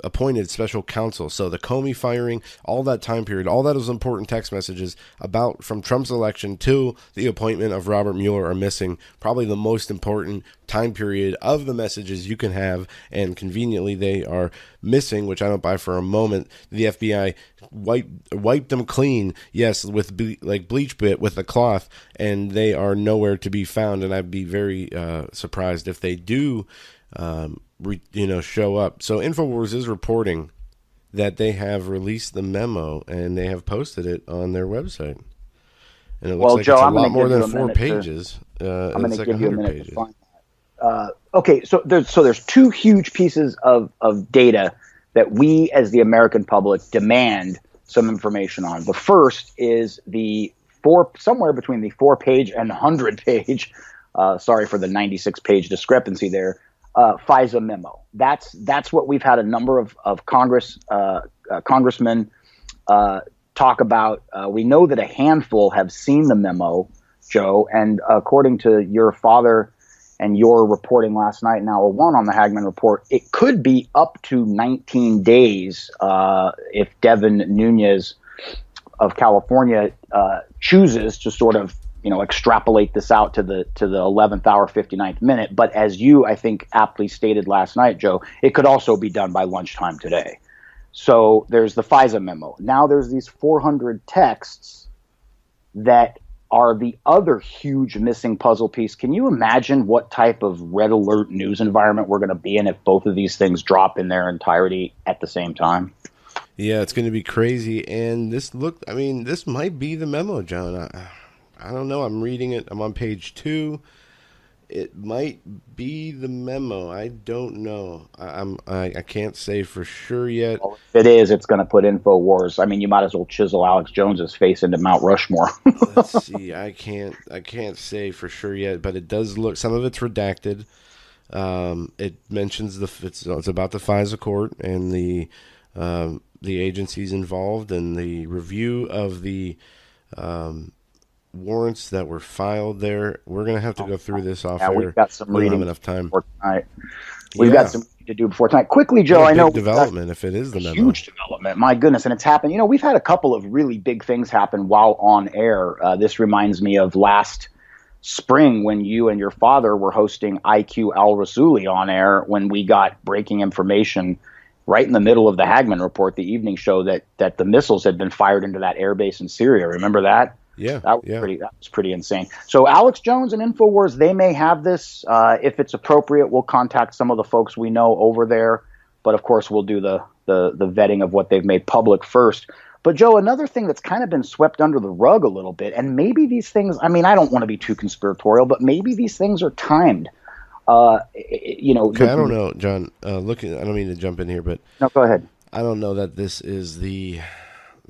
appointed special counsel. So the Comey firing, all that time period, all that is important text messages about from Trump's election to the appointment of Robert Mueller are missing. Probably the most important time period of the messages you can have, and conveniently they are missing, which I don't buy for a moment. The FBI wiped them clean, yes, with bleach bit with a cloth, and they are nowhere to be found. And I'd be very surprised if they do show up. So InfoWars is reporting that they have released the memo and they have posted it on their website. And it looks like Joe, it's a I'm lot gonna more give than you a 4 minute pages. I'm going it's to like give you a 100 minute pages. to find that. Okay, so there's two huge pieces of data that we as the American public demand some information on. The first is somewhere between the 4-page and 100-page, sorry for the 96-page discrepancy there, FISA memo. That's what we've had a number of congressmen talk about. We know that a handful have seen the memo, Joe, and according to your father and your reporting last night in hour 1 on the Hagmann Report, it could be up to 19 days if Devin Nunes of California chooses to sort of extrapolate this out to the 11th hour, 59th minute. But as you, I think, aptly stated last night, Joe, it could also be done by lunchtime today. So there's the FISA memo. Now there's these 400 texts that are the other huge missing puzzle piece. Can you imagine what type of red alert news environment we're going to be in if both of these things drop in their entirety at the same time? Yeah, it's going to be crazy. And this might be the memo, John. I don't know. I'm reading it. I'm on page 2. It might be the memo. I don't know. I can't say for sure yet. Well, if it is, it's going to put InfoWars. I mean, you might as well chisel Alex Jones's face into Mount Rushmore. Let's see. I can't say for sure yet, but it does look. Some of it's redacted. It mentions it's about the FISA court and the agencies involved and the review of the warrants that were filed there. We're going to have to go through this off air. We've got some we don't reading have enough time. Tonight. We've got some to do before tonight. Quickly, Joe, I know development if it is the memo. Huge development. My goodness, and it's happened. We've had a couple of really big things happen while on air. This reminds me of last spring when you and your father were hosting IQ Al Rassouli on air when we got breaking information right in the middle of the Hagmann Report, the evening show, that the missiles had been fired into that air base in Syria. Remember that? Yeah, that was pretty insane. So Alex Jones and InfoWars, they may have this. If it's appropriate, we'll contact some of the folks we know over there. But of course, we'll do the vetting of what they've made public first. But Joe, another thing that's kind of been swept under the rug a little bit, and maybe these things, I mean, I don't want to be too conspiratorial, but maybe these things are timed. Okay, I don't know, John. I don't mean to jump in here, but no, go ahead. I don't know that this is the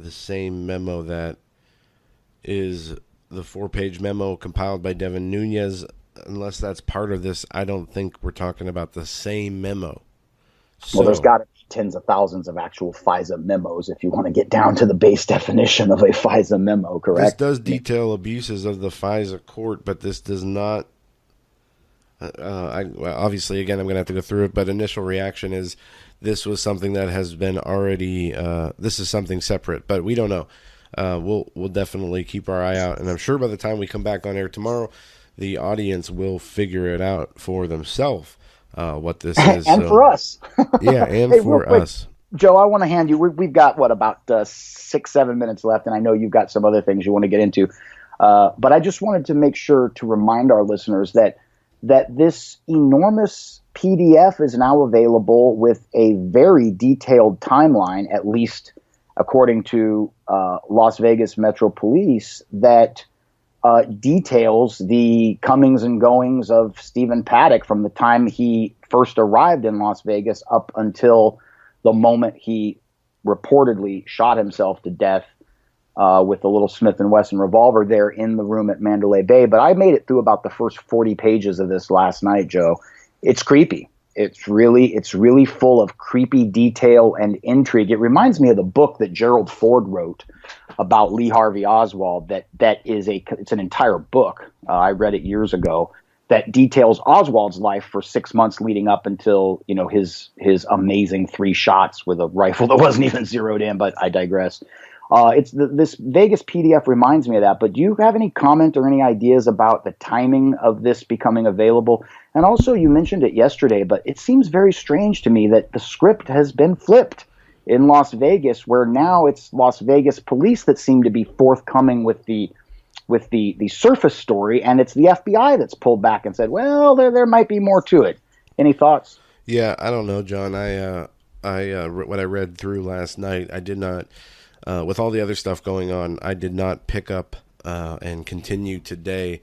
same memo that is the 4-page memo compiled by Devin Nunes. Unless that's part of this, I don't think we're talking about the same memo. Well, there's got to be tens of thousands of actual FISA memos if you want to get down to the base definition of a FISA memo, correct? This does detail abuses of the FISA court, but this does not. Obviously, again, I'm going to have to go through it, but initial reaction is this was something that has been already, this is something separate, but we don't know. We'll definitely keep our eye out, and I'm sure by the time we come back on air tomorrow, the audience will figure it out for themselves, what this is. And for us. Yeah, and Hey, for us. Joe, I want to hand you, we've got, about 6-7 minutes left, and I know you've got some other things you want to get into. But I just wanted to make sure to remind our listeners that this enormous PDF is now available with a very detailed timeline, at least according to Las Vegas Metro Police, that details the comings and goings of Stephen Paddock from the time he first arrived in Las Vegas up until the moment he reportedly shot himself to death with a little Smith & Wesson revolver there in the room at Mandalay Bay. But I made it through about the first 40 pages of this last night, Joe. It's creepy. It's really full of creepy detail and intrigue. It reminds me of the book that Gerald Ford wrote about Lee Harvey Oswald. It's an entire book. I read it years ago, that details Oswald's life for 6 months leading up until, his amazing 3 shots with a rifle that wasn't even zeroed in. But I digress. This Vegas PDF reminds me of that. But do you have any comment or any ideas about the timing of this becoming available? And also, you mentioned it yesterday, but it seems very strange to me that the script has been flipped in Las Vegas, where now it's Las Vegas police that seem to be forthcoming with the surface story, and it's the FBI that's pulled back and said, well, there might be more to it. Any thoughts? Yeah, I don't know, John. What I read through last night, I did not, with all the other stuff going on, I did not pick up and continue today.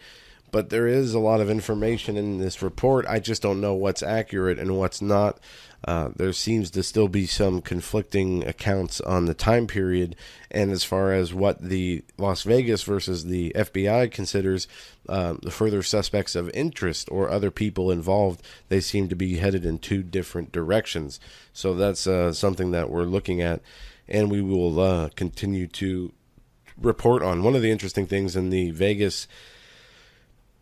But there is a lot of information in this report. I just don't know what's accurate and what's not. There seems to still be some conflicting accounts on the time period, and as far as what the Las Vegas versus the FBI considers the further suspects of interest or other people involved, they seem to be headed in 2 different directions. So that's something that we're looking at, and we will continue to report on. One of the interesting things in the Vegas,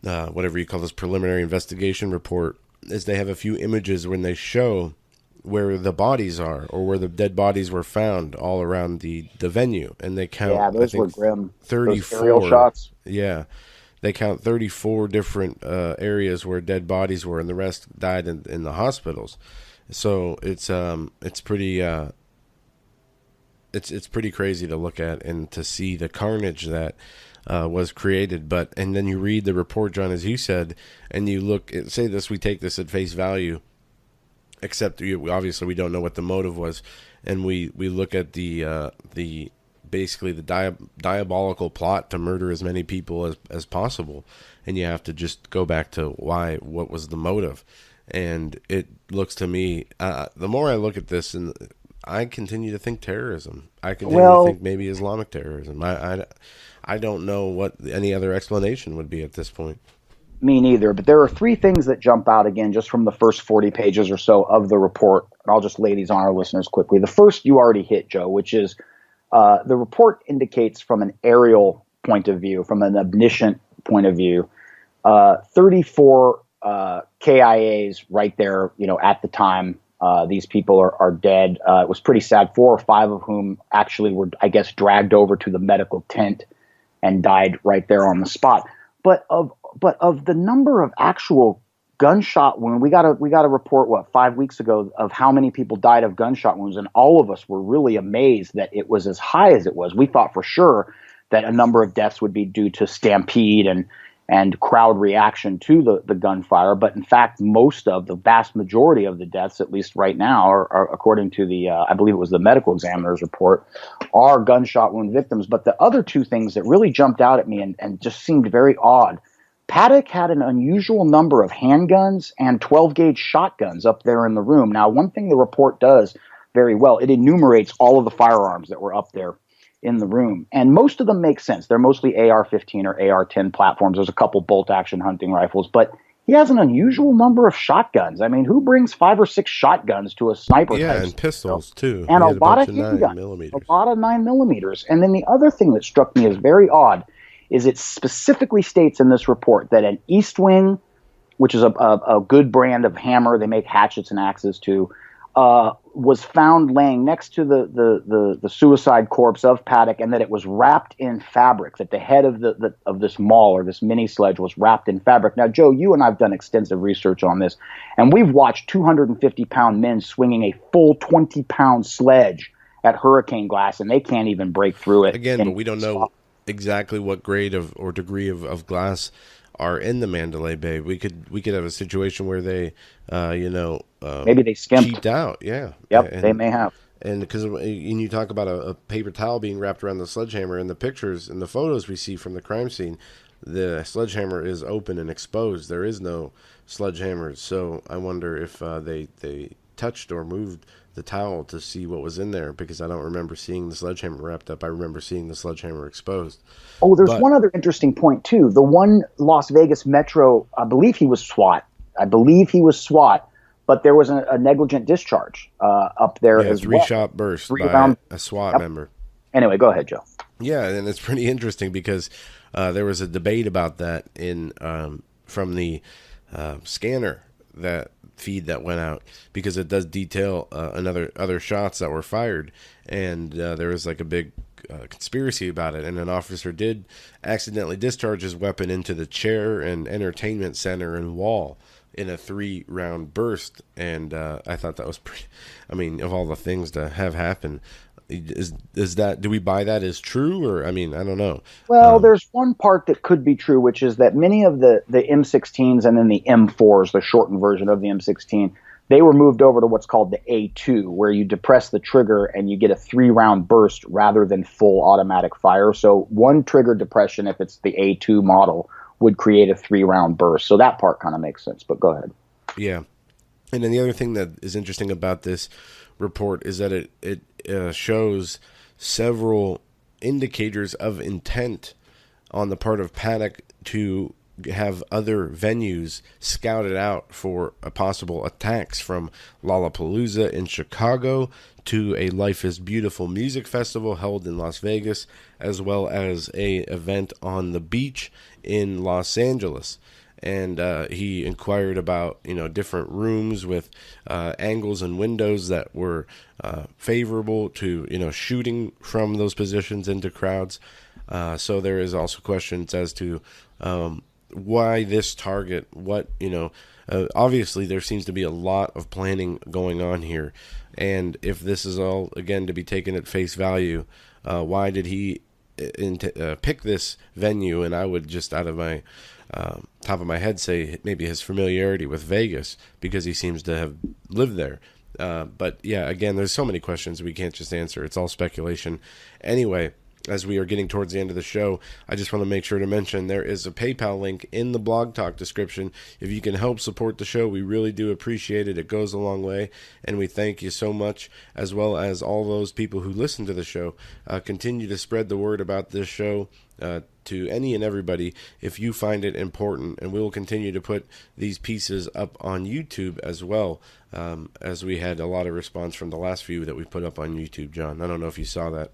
whatever you call this, preliminary investigation report, is they have a few images when they show where the bodies are or where the dead bodies were found all around the venue, and they count. Yeah, those were grim. 34 aerial shots. Yeah, they count 34 different areas where dead bodies were, and the rest died in the hospitals. So it's pretty it's pretty crazy to look at and to see the carnage that was created. And then you read the report, John, as you said, and you look at, say this, we take this at face value, except obviously we don't know what the motive was, and we look at the basically the diabolical plot to murder as many people as possible, and you have to just go back to what was the motive. And it looks to me, the more I look at this, and I continue to think terrorism. I continue to think maybe Islamic terrorism. I don't know what any other explanation would be at this point. Me neither, but there are 3 things that jump out again just from the first 40 pages or so of the report, and I'll just lay these on our listeners quickly. The first you already hit, Joe, which is the report indicates from an aerial point of view, from an omniscient point of view, 34 KIAs right there, at the time these people are dead. It was pretty sad. 4 or 5 of whom actually were, I guess, dragged over to the medical tent and died right there on the spot. But of the number of actual gunshot wounds, we got a report 5 weeks ago of how many people died of gunshot wounds, and all of us were really amazed that it was as high as it was. We thought for sure that a number of deaths would be due to stampede and crowd reaction to the gunfire, but in fact, the vast majority of the deaths, at least right now, are according to the I believe it was the medical examiner's report, are gunshot wound victims. But the other 2 things that really jumped out at me and just seemed very odd. Paddock had an unusual number of handguns and 12-gauge shotguns up there in the room. Now, one thing the report does very well, it enumerates all of the firearms that were up there in the room, and most of them make sense. They're mostly AR-15 or AR-10 platforms. There's a couple bolt-action hunting rifles, but he has an unusual number of shotguns. I mean, who brings 5 or 6 shotguns to a sniper? Yeah, and pistols too, and a lot of handguns, a lot of 9mm. And then the other thing that struck me as very odd is it specifically states in this report that an East Wing which is a good brand of hammer. They make hatchets and axes too. Was found laying next to the suicide corpse of Paddock, and that it was wrapped in fabric. That the head of this maul or this mini sledge was wrapped in fabric. Now, Joe, you and I've done extensive research on this, and we've watched 250-pound men swinging a full 20-pound sledge at hurricane glass, and they can't even break through it. Again, but we don't know exactly what grade or degree of glass are in the Mandalay Bay. We could have a situation where they, maybe they skimped, cheaped out. Yeah. Yep, they may have. And because you talk about a paper towel being wrapped around the sledgehammer, in the pictures and the photos we see from the crime scene, the sledgehammer is open and exposed. There is no sledgehammers. So I wonder if they touched or moved the towel to see what was in there, because I don't remember seeing the sledgehammer wrapped up. I remember seeing the sledgehammer exposed. Oh, there's one other interesting point too. The one Las Vegas Metro, I believe he was SWAT, but there was a negligent discharge up there as well. Three-shot burst by a SWAT member. Anyway, go ahead, Joe. Yeah, and it's pretty interesting because there was a debate about that from the scanner feed that went out, because it does detail other shots that were fired, and there was like a big conspiracy about it, and an officer did accidentally discharge his weapon into the chair and entertainment center and wall in a 3-round burst. And I thought that was pretty, I mean, of all the things to have happen, is that, do we buy that as true? Or, I mean, I don't know. Well, there's one part that could be true, which is that many of the M16s and then the M4s, the shortened version of the M16, they were moved over to what's called the A2, where you depress the trigger and you get a 3-round burst rather than full automatic fire. So one trigger depression, if it's the A2 model, would create a 3-round burst. So that part kind of makes sense, but go ahead. Yeah. And then the other thing that is interesting about this report is that it shows several indicators of intent on the part of Paddock to have other venues scouted out for possible attacks, from Lollapalooza in Chicago to a Life is Beautiful music festival held in Las Vegas, as well as a event on the beach in Los Angeles. And he inquired about, different rooms with angles and windows that were favorable to, shooting from those positions into crowds. So there is also questions as to why this target, obviously there seems to be a lot of planning going on here. And if this is all, again, to be taken at face value, why did he pick this venue? And I would just, out of my top of my head, say maybe his familiarity with Vegas, because he seems to have lived there. But yeah, again, there's so many questions we can't just answer. It's all speculation. Anyway, as we are getting towards the end of the show, I just want to make sure to mention there is a PayPal link in the Blog Talk description. If you can help support the show, we really do appreciate it. It goes a long way, and we thank you so much, as well as all those people who listen to the show. Continue to spread the word about this show to any and everybody if you find it important, and we will continue to put these pieces up on YouTube as well, as we had a lot of response from the last few that we put up on YouTube. John, I don't know if you saw that.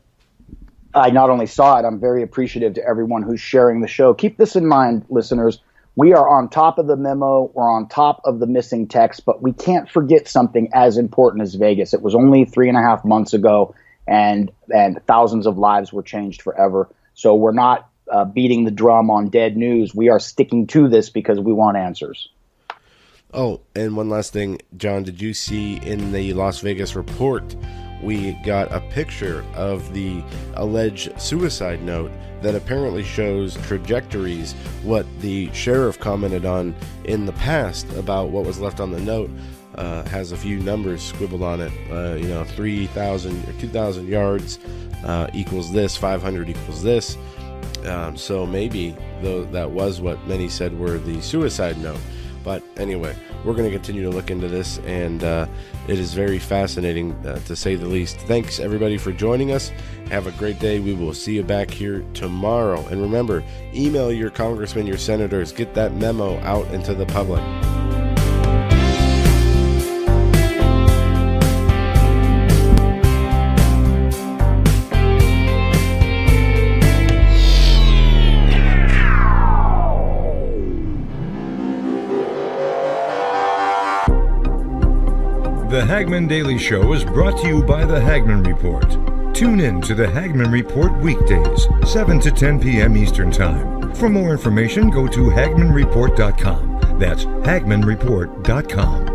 I not only saw it, I'm very appreciative to everyone who's sharing the show. Keep this in mind, listeners. We are on top of the memo. We're on top of the missing text, but we can't forget something as important as Vegas. It was only 3.5 months ago, and thousands of lives were changed forever. So we're not beating the drum on dead news. We are sticking to this because we want answers. Oh, and one last thing, John, did you see in the Las Vegas report, we got a picture of the alleged suicide note that apparently shows trajectories, what the sheriff commented on in the past about what was left on the note. Has a few numbers scribbled on it, 3,000 or 2,000 yards equals this, 500 equals this. So maybe though that was what many said were the suicide note. But anyway, we're going to continue to look into this, and it is very fascinating, to say the least. Thanks, everybody, for joining us. Have a great day. We will see you back here tomorrow. And remember, email your congressmen, your senators. Get that memo out into the public. The Hagmann Daily Show is brought to you by the Hagmann Report. Tune in to the Hagmann Report weekdays, 7 to 10 p.m. Eastern Time. For more information, go to HagmannReport.com. That's HagmannReport.com.